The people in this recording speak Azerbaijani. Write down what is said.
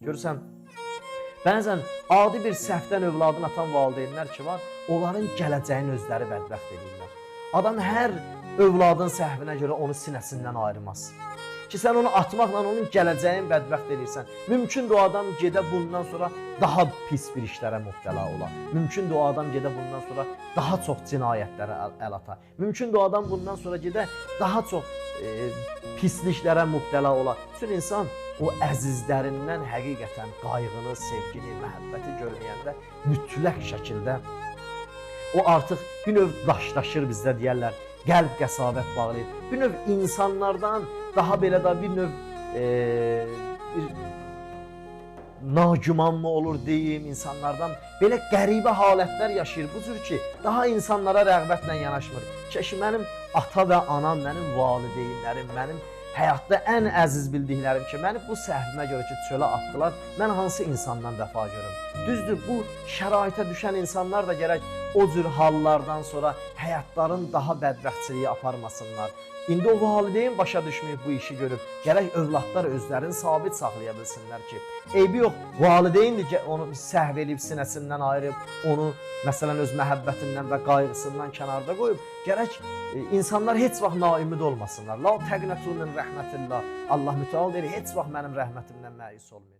Görürsən, bəzən adi bir səhvdən övladını atan valideynlər ki var, onların gələcəyini özləri bədbəxt edirlər. Adam hər övladın səhvinə görə onu sinəsindən ayırmaz. Ki sən onu atmaqla onun gələcəyini bədbəxt edirsən. Mümkündür o adam gedə bundan sonra daha pis bir işlərə mübtəla ola. Mümkündür o adam gedə bundan sonra daha çox cinayətlərə əl ata. Mümkündür o adam bundan sonra gedə daha çox pisliklərə mübtəla ola. Çünki insan o əzizlərindən həqiqətən qayğını, sevgini, məhəbbəti görməyəndə mütləq şəkildə o artıq bir növ daşlaşır bizdə deyərlər. Qəlb qəsavət bağlayır. Bir növ insanlardan daha belə da bir növ bir nagüman mı olur deyim, insanlardan belə qəribə halətlər yaşayır. Bu cür ki, daha insanlara rəğbətlə yanaşmır. Keşi mənim ata və anam, mənim valideynlərim, mənim həyatda ən əziz bildiklərim ki, məni bu səhvimə görə ki, çölə atdılar, mən hansı insandan vəfa görüm? Düzdür, bu şəraitə düşən insanlar da gərək o cür hallardan sonra həyatların daha bədbəxtçiliyi aparmasınlar. İndi o valideyn başa düşməyib bu işi görüb, gərək övladlar özlərini sabit saxlaya bilsinlər ki, eybi yox, valideyndir ki, onu səhv edib, sinəsindən ayırıb, onu məsələn öz məhəbbətindən və qayğısından kənarda qoyub, gərək insanlar heç vaxt naümid olmasınlar. La təqnətu min rəhmətillah. Allah mütəal deyir, heç vaxt mənim rəhmətimdən məyus olmayın.